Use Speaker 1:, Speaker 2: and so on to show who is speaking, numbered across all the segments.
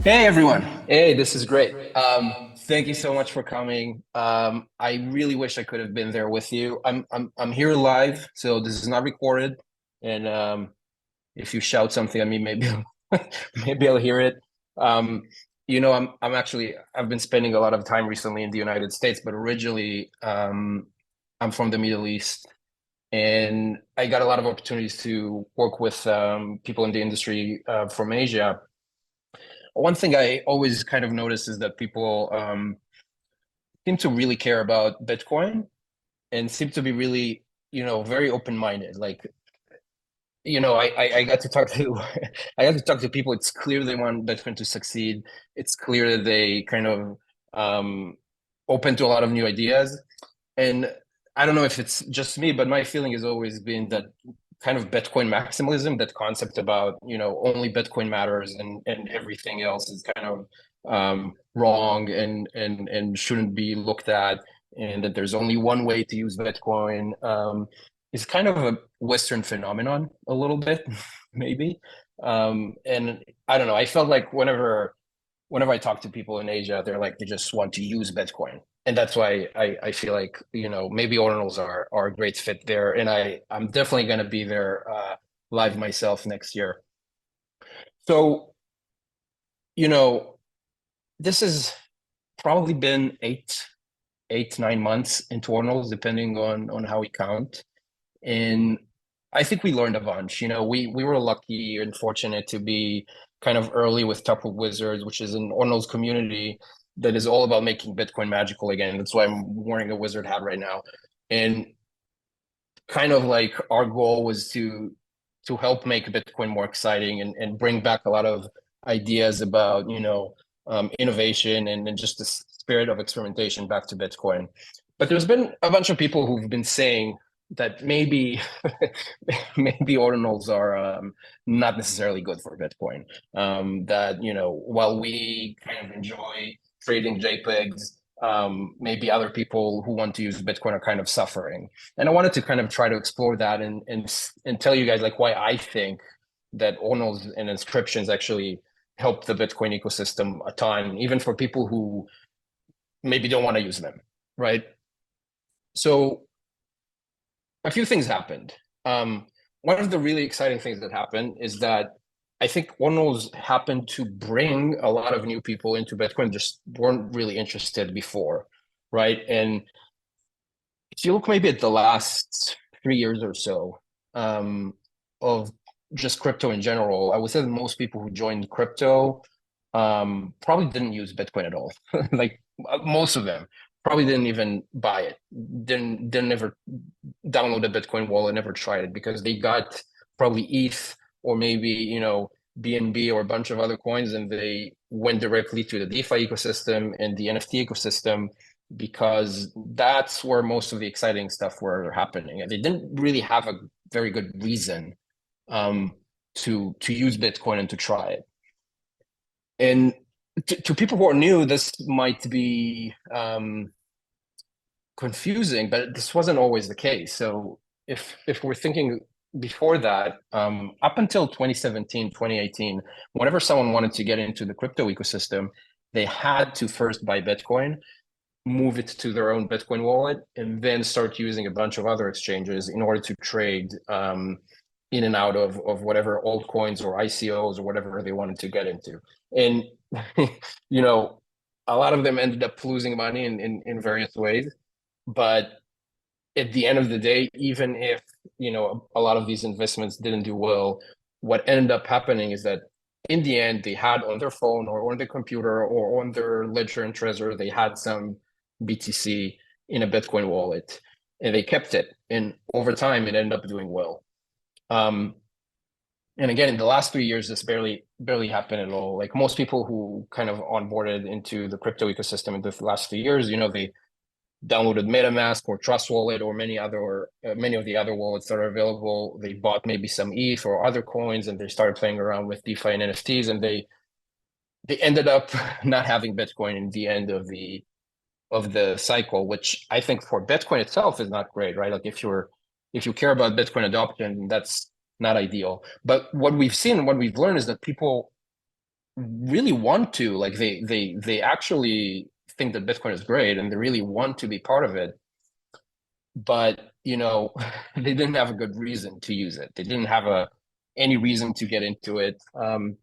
Speaker 1: Hey everyone.
Speaker 2: Hey, this is great. Thank you so much for coming. I really wish I could have been there with you. I'm here live, so this is not recorded. And if you shout something at me, maybe maybe I'll hear it. Um, I'm actually I've been spending a lot of time recently in the United States, but originally I'm from the Middle East, and I got a lot of opportunities to work with people in the industry from Asia. One thing I always kind of notice is that people seem to really care about Bitcoin and seem to be really, very open-minded. Like, I got to talk to I got to talk to people. It's clear they want Bitcoin to succeed. It's clear that they kind of open to a lot of new ideas. And I don't know if it's just me, but my feeling has always been that kind of Bitcoin maximalism, that concept about, only Bitcoin matters and everything else is kind of wrong and shouldn't be looked at, and that there's only one way to use Bitcoin is kind of a Western phenomenon a little bit, maybe. And I don't know, I felt like whenever I talk to people in Asia, they're like they just want to use Bitcoin. And that's why I feel like, maybe Ordinals are a great fit there. And I'm definitely gonna be there live myself next year. So, you know, this has probably been 9 months into Ordinals, depending on how we count. And I think we learned a bunch. We were lucky and fortunate to be kind of early with Taproot Wizards, which is an Ordinals community that is all about making Bitcoin magical again. That's why I'm wearing a wizard hat right now. And kind of like our goal was to help make Bitcoin more exciting and bring back a lot of ideas about, innovation and just the spirit of experimentation back to Bitcoin. But there's been a bunch of people who've been saying that maybe maybe ordinals are not necessarily good for Bitcoin. That while we kind of enjoy trading JPEGs, maybe other people who want to use Bitcoin are kind of suffering. And I wanted to kind of try to explore that and tell you guys like why I think that ordinals and inscriptions actually help the Bitcoin ecosystem a ton, even for people who maybe don't want to use them, right? So a few things happened. One of the really exciting things that happened is that I think Ordinals happened to bring a lot of new people into Bitcoin, just weren't really interested before, right? And if you look maybe at the last 3 years or so of just crypto in general, I would say that most people who joined crypto probably didn't use Bitcoin at all. Like most of them probably didn't even buy it, didn't ever download a Bitcoin wallet, never tried it because they got probably ETH or maybe BNB or a bunch of other coins, and they went directly to the DeFi ecosystem and the NFT ecosystem because that's where most of the exciting stuff were happening. And they didn't really have a very good reason um, to use Bitcoin and to try it. And to people who are new, this might be confusing, but this wasn't always the case. So if we're thinking before that, up until 2017, 2018, whenever someone wanted to get into the crypto ecosystem, they had to first buy Bitcoin, move it to their own Bitcoin wallet, and then start using a bunch of other exchanges in order to trade in and out of whatever altcoins or ICOs or whatever they wanted to get into. And a lot of them ended up losing money in various ways. But at the end of the day, even if a lot of these investments didn't do well, what ended up happening is that in the end, they had on their phone or on their computer or on their ledger and Trezor, they had some BTC in a Bitcoin wallet, and they kept it. And over time, it ended up doing well. Um, and again, in the last 3 years, this barely happened at all. Like most people who kind of onboarded into the crypto ecosystem in the last few years, they downloaded MetaMask or Trust Wallet or many of the other wallets that are available. They bought maybe some ETH or other coins, and they started playing around with DeFi and NFTs, and they ended up not having Bitcoin in the end of the cycle, which I think for Bitcoin itself is not great, right? Like if you care about Bitcoin adoption, that's not ideal. But what we've seen and what we've learned is that people really want to, like they actually think that Bitcoin is great and they really want to be part of it, but they didn't have a good reason to use it. They didn't have any reason to get into it. And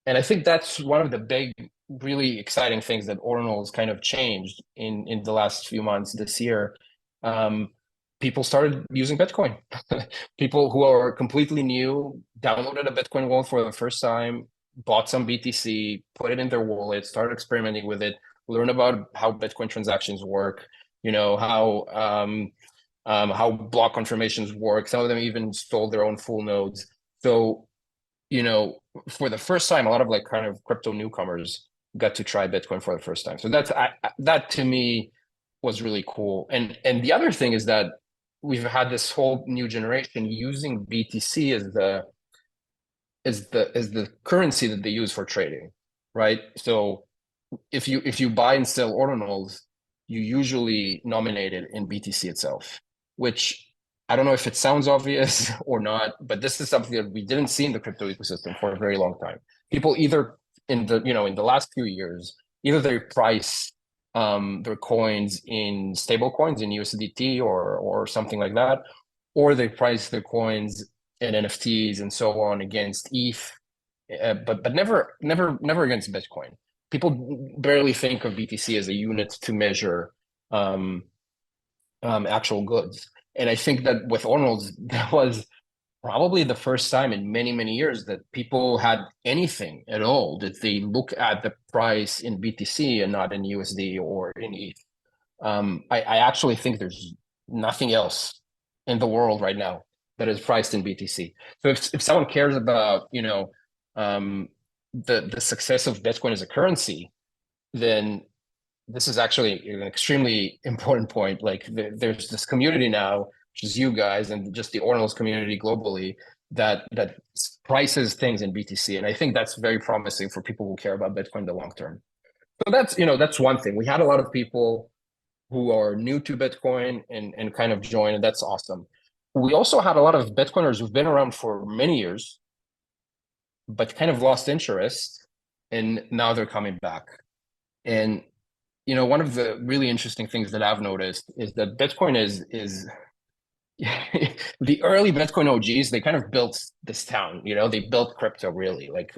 Speaker 2: I think that's one of the big, really exciting things that Ordinals kind of changed in the last few months this year. People started using Bitcoin. People who are completely new downloaded a Bitcoin wallet for the first time, bought some BTC, put it in their wallet, started experimenting with it, learn about how Bitcoin transactions work, how block confirmations work. Some of them even stole their own full nodes. So, for the first time, a lot of like kind of crypto newcomers got to try Bitcoin for the first time. So that to me was really cool. And the other thing is that we've had this whole new generation using BTC as the currency that they use for trading, right? So if you buy and sell ordinals, you usually nominate it in BTC itself, which I don't know if it sounds obvious or not, but this is something that we didn't see in the crypto ecosystem for a very long time. People either in the last few years, either they price their coins in stable coins in USDT or something like that, or they price their coins in NFTs and so on against ETH, but never against Bitcoin. People barely think of BTC as a unit to measure actual goods. And I think that with Ordinals, that was probably the first time in many, many years that people had anything at all, that they look at the price in BTC and not in USD or in ETH. I actually think there's nothing else in the world right now that is priced in BTC. So if someone cares about, the success of Bitcoin as a currency, then this is actually an extremely important point. Like there's this community now, which is you guys and just the Ordinals community globally, that prices things in BTC. And I think that's very promising for people who care about Bitcoin in the long term. So that's one thing. We had a lot of people who are new to Bitcoin and kind of join, and that's awesome. We also had a lot of Bitcoiners who've been around for many years, but kind of lost interest, and now they're coming back. And one of the really interesting things that I've noticed is that Bitcoin is the early Bitcoin OGs, they kind of built this town, they built crypto really. Like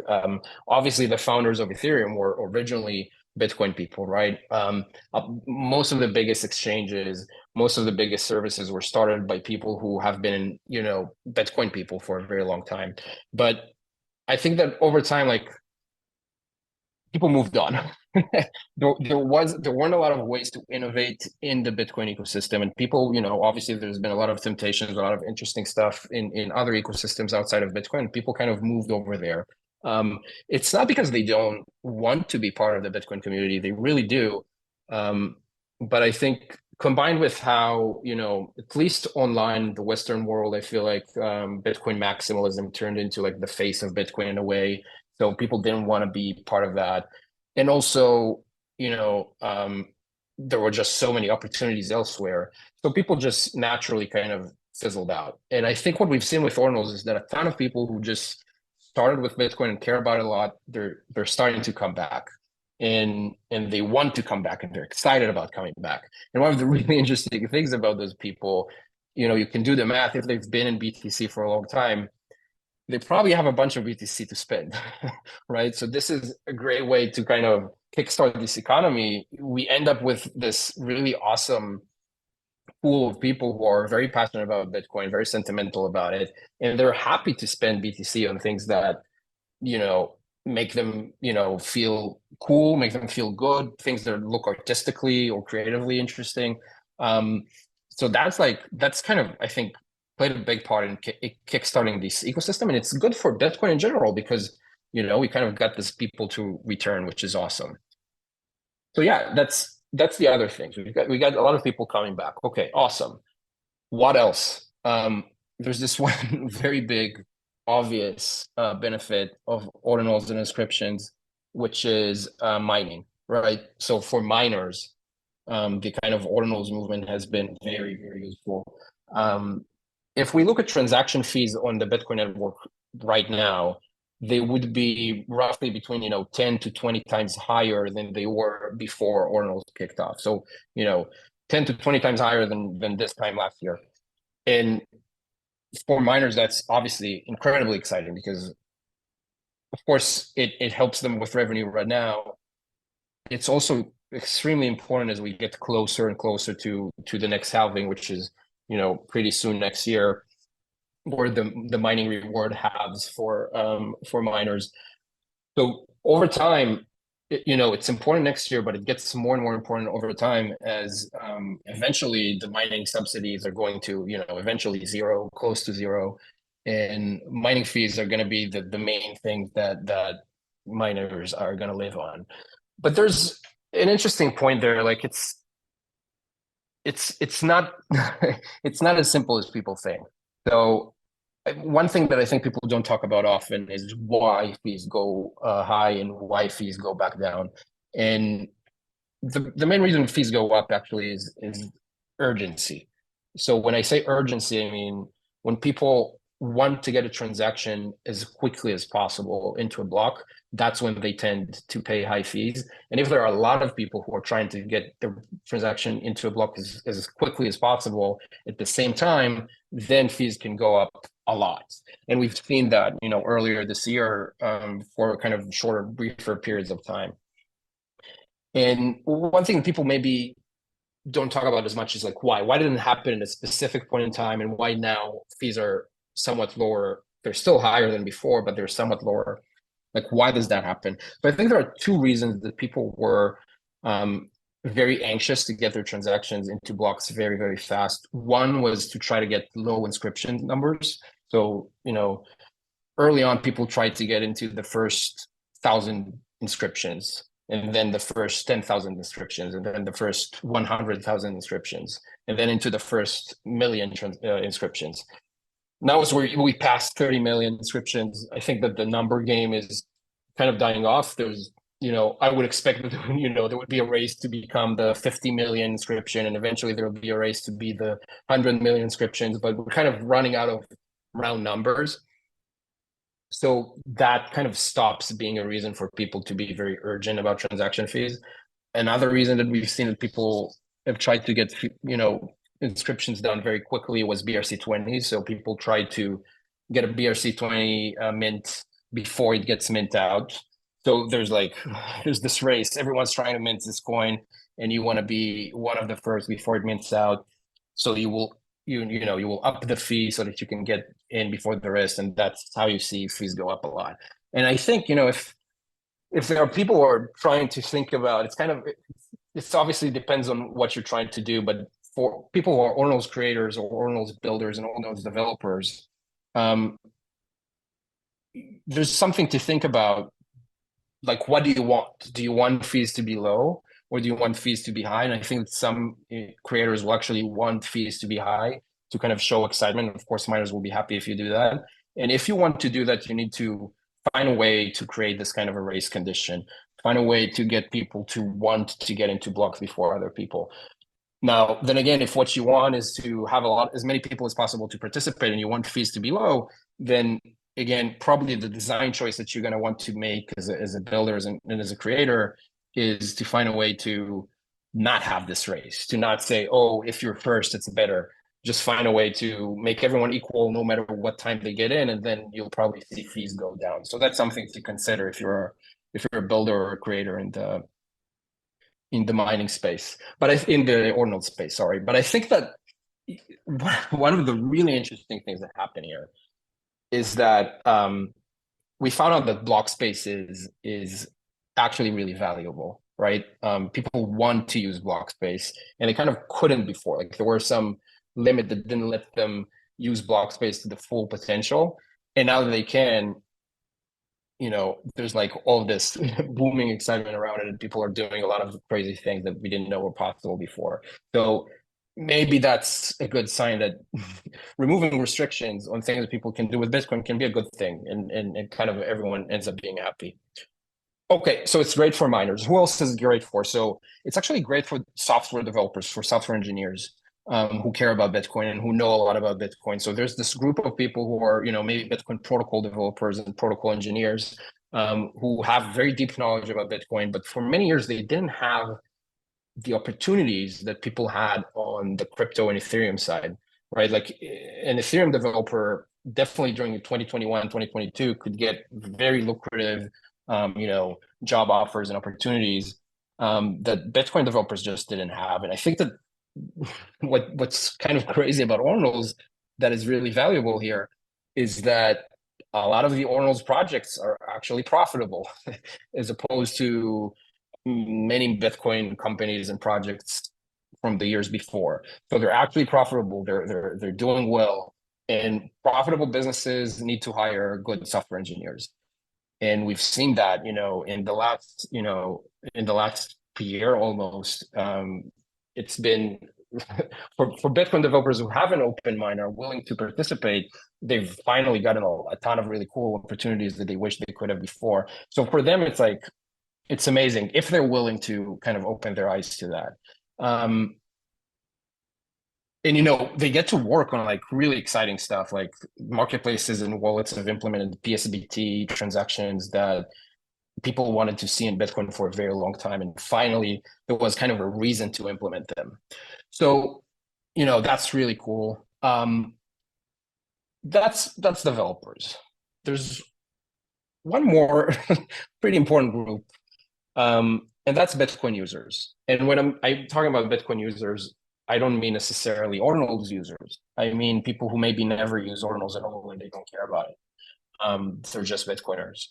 Speaker 2: obviously the founders of Ethereum were originally Bitcoin people, right? Most of the biggest exchanges, most of the biggest services were started by people who have been, Bitcoin people for a very long time. But I think that over time, like people moved on. there weren't a lot of ways to innovate in the Bitcoin ecosystem, and people, obviously there's been a lot of temptations, a lot of interesting stuff in other ecosystems outside of Bitcoin. People kind of moved over there. It's not because they don't want to be part of the Bitcoin community; they really do. But I think combined with how, at least online, the Western world, I feel like Bitcoin maximalism turned into like the face of Bitcoin in a way. So people didn't want to be part of that. And also, there were just so many opportunities elsewhere. So people just naturally kind of fizzled out. And I think what we've seen with Ordinals is that a ton of people who just started with Bitcoin and care about it a lot, they're starting to come back. And they want to come back and they're excited about coming back. And one of the really interesting things about those people, you can do the math. If they've been in BTC for a long time, they probably have a bunch of BTC to spend, right? So this is a great way to kind of kickstart this economy. We end up with this really awesome pool of people who are very passionate about Bitcoin, very sentimental about it, and they're happy to spend BTC on things that, make them, feel cool, make them feel good, things that look artistically or creatively interesting. So that's kind of, I think, played a big part in kickstarting this ecosystem, and it's good for Bitcoin in general because we kind of got this people to return, which is awesome. So yeah, that's the other things. We got a lot of people coming back. Okay, awesome. What else? There's this one very big, obvious benefit of ordinals and inscriptions, which is mining, right? So for miners, the kind of ordinals movement has been very, very useful. If we look at transaction fees on the Bitcoin network right now, they would be roughly between 10 to 20 times higher than they were before Ordinals kicked off. So 10 to 20 times higher than this time last year. And for miners, that's obviously incredibly exciting because, of course, it helps them with revenue right now. It's also extremely important as we get closer and closer to the next halving, which is pretty soon next year, or the mining reward halves for miners. So over time, it's important next year, but it gets more and more important over time as eventually the mining subsidies are going to, eventually zero, close to zero, and mining fees are going to be the main thing that miners are going to live on. But there's an interesting point there. Like it's not it's not as simple as people think. So one thing that I think people don't talk about often is why fees go high and why fees go back down. And the main reason fees go up actually is urgency. So when I say urgency, I mean when people want to get a transaction as quickly as possible into a block, that's when they tend to pay high fees. And if there are a lot of people who are trying to get the transaction into a block as quickly as possible at the same time, then fees can go up a lot. And we've seen that, earlier this year for kind of shorter, briefer periods of time. And one thing people maybe don't talk about as much is like why didn't it happen at a specific point in time, and why now fees are somewhat lower. They're still higher than before, but they're somewhat lower. Like, why does that happen? But I think there are two reasons that people were very anxious to get their transactions into blocks very, very fast. One was to try to get low inscription numbers. So, early on, people tried to get into the first 1,000 inscriptions, and then the first 10,000 inscriptions, and then the first 100,000 inscriptions, and then into the first million inscriptions. Now as we passed 30 million inscriptions, I think that the number game is kind of dying off. There's, I would expect that, there would be a race to become the 50 million inscription, and eventually there will be a race to be the 100 million inscriptions, but we're kind of running out of round numbers. So that kind of stops being a reason for people to be very urgent about transaction fees. Another reason that we've seen that people have tried to get, inscriptions done very quickly was BRC-20. So people try to get a BRC-20 mint before it gets mint out. So there's this race. Everyone's trying to mint this coin, and you want to be one of the first before it mints out. So you will up the fee so that you can get in before the rest, and that's how you see fees go up a lot. And I think if there are people who are trying to think about, it's obviously depends on what you're trying to do, but for people who are Ordinals creators or Ordinals builders and Ordinals developers, there's something to think about. Like, what do you want? Do you want fees to be low, or do you want fees to be high? And I think some creators will actually want fees to be high to kind of show excitement. Of course, miners will be happy if you do that. And if you want to do that, you need to find a way to create this kind of a race condition, find a way to get people to want to get into blocks before other people. Now, then again, if what you want is to have as many people as possible to participate, and you want fees to be low, then again, probably the design choice that you're going to want to make as a builder and as a creator is to find a way to not have this race, to not say, oh, if you're first, it's better. Just find a way to make everyone equal no matter what time they get in, and then you'll probably see fees go down. So that's something to consider if you're a builder or a creator in the mining space, but in the Ordinal space, sorry. But I think that one of the really interesting things that happen here is that we found out that block space is actually really valuable, right? People want to use block space, and they kind of couldn't before. Like, there were some limit that didn't let them use block space to the full potential, and now that they can, there's like all this booming excitement around it, and people are doing a lot of crazy things that we didn't know were possible before. So maybe that's a good sign that removing restrictions on things that people can do with Bitcoin can be a good thing, and kind of everyone ends up being happy. Okay, so it's great for miners. Who else is it great for? So it's actually great for software developers, for software engineers. who care about Bitcoin and who know a lot about Bitcoin. So there's this group of people who are, maybe Bitcoin protocol developers and protocol engineers, who have very deep knowledge about Bitcoin, but for many years they didn't have the opportunities that people had on the crypto and Ethereum side, right? Like an Ethereum developer definitely during 2021, 2022 could get very lucrative, job offers and opportunities that Bitcoin developers just didn't have. And I think that what's kind of crazy about Ordinals that is really valuable here is that a lot of the Ordinals projects are actually profitable as opposed to many Bitcoin companies and projects from the years before. So they're actually profitable. They're doing well, and profitable businesses need to hire good software engineers. And we've seen that, in the last year almost. It's been for Bitcoin developers who have an open mind, are willing to participate. They've finally gotten a ton of really cool opportunities that they wish they could have before. So for them, it's amazing if they're willing to kind of open their eyes to that. And they get to work on like really exciting stuff, like marketplaces and wallets have implemented PSBT transactions that people wanted to see in Bitcoin for a very long time, and finally there was kind of a reason to implement them. So that's really cool. That's developers. There's one more pretty important group, and that's Bitcoin users. And when I'm talking about Bitcoin users, I don't mean necessarily Ordinals users. I mean people who maybe never use Ordinals at all and they don't care about it. They're just Bitcoiners.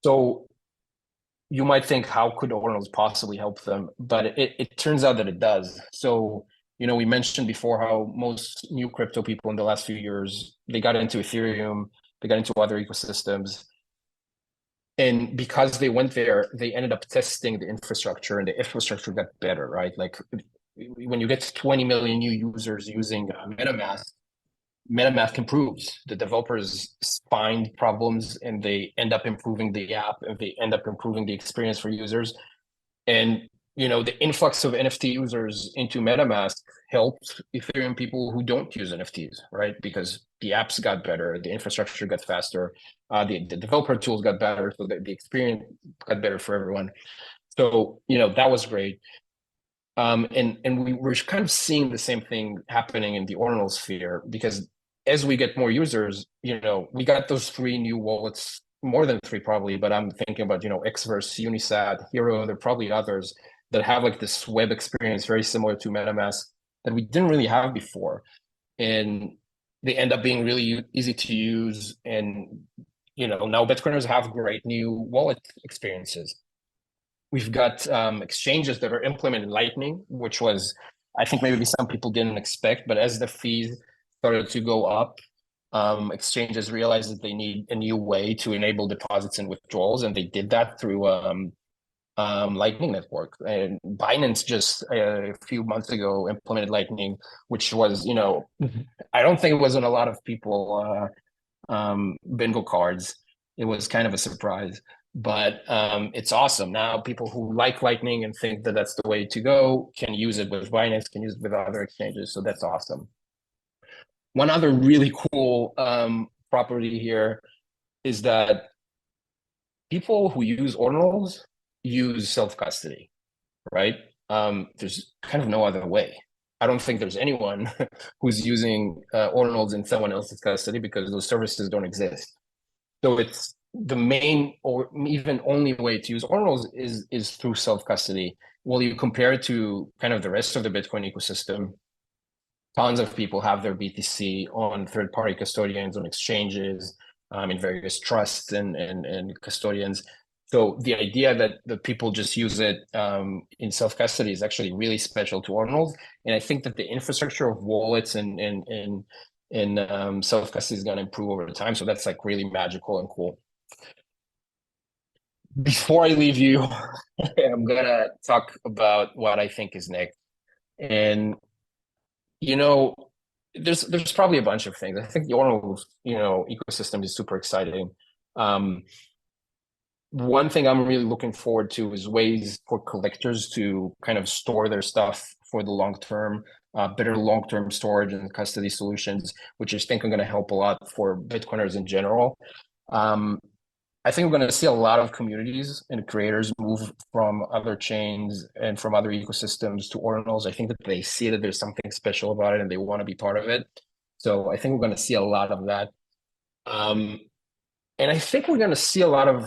Speaker 2: So you might think, how could Ordinals possibly help them? But it turns out that it does. So, we mentioned before how most new crypto people in the last few years, they got into Ethereum, they got into other ecosystems. And because they went there, they ended up testing the infrastructure, and the infrastructure got better, right? Like when you get to 20 million new users using MetaMask improves. The developers find problems and they end up improving the app, and they end up improving the experience for users. And the influx of NFT users into MetaMask helped Ethereum people who don't use NFTs, right? Because the apps got better, the infrastructure got faster, the developer tools got better, so the experience got better for everyone. So that was great. And we were kind of seeing the same thing happening in the Ordinal sphere, because as we get more users, we got those 3 new wallets, more than 3 probably, but I'm thinking about, Xverse, Unisat, Hero, and there are probably others that have like this web experience very similar to MetaMask that we didn't really have before. And they end up being really easy to use. And, now Bitcoiners have great new wallet experiences. We've got exchanges that are implementing Lightning, which was, I think maybe some people didn't expect, but as the fees started to go up, exchanges realized that they need a new way to enable deposits and withdrawals, and they did that through Lightning Network. And Binance just a few months ago implemented Lightning, which was, I don't think it was on a lot of people bingo cards. It was kind of a surprise. But it's awesome. Now people who like Lightning and think that that's the way to go can use it with Binance, can use it with other exchanges. So that's awesome. One other really cool property here is that people who use Ordinals use self-custody, right? There's kind of no other way. I don't think there's anyone who's using Ordinals in someone else's custody, because those services don't exist. So it's the main or even only way to use Ordinals is through self-custody. Well, you compare it to kind of the rest of the Bitcoin ecosystem, tons of people have their BTC on third-party custodians, on exchanges, in various trusts and custodians. So the idea that the people just use it in self-custody is actually really special to Ordinals. And I think that the infrastructure of wallets and self-custody is going to improve over time. So that's like really magical and cool. Before I leave you, I'm going to talk about what I think is next. And, there's probably a bunch of things. I think the Ordinals, ecosystem is super exciting. One thing I'm really looking forward to is ways for collectors to kind of store their stuff for the long term. better long-term storage and custody solutions, which I think are going to help a lot for Bitcoiners in general. I think we're going to see a lot of communities and creators move from other chains and from other ecosystems to Ordinals. I think that they see that there's something special about it and they want to be part of it. So I think we're going to see a lot of that. And I think we're going to see a lot of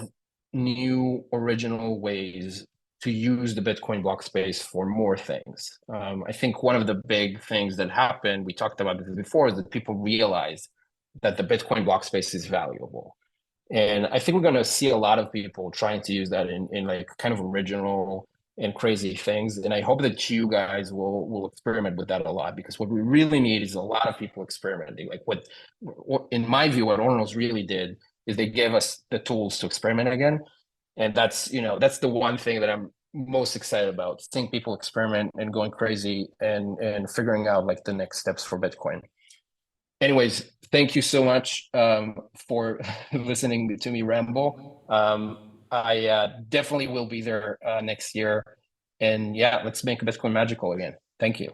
Speaker 2: new original ways to use the Bitcoin block space for more things. I think one of the big things that happened, we talked about this before, is that people realized that the Bitcoin block space is valuable. And I think we're going to see a lot of people trying to use that in like kind of original and crazy things. And I hope that you guys will experiment with that a lot, because what we really need is a lot of people experimenting. Like what in my view, what Ordinals really did is they gave us the tools to experiment again. And that's, that's the one thing that I'm most excited about, seeing people experiment and going crazy and figuring out like the next steps for Bitcoin. Anyways, thank you so much for listening to me ramble. I definitely will be there next year. And yeah, let's make Bitcoin magical again. Thank you.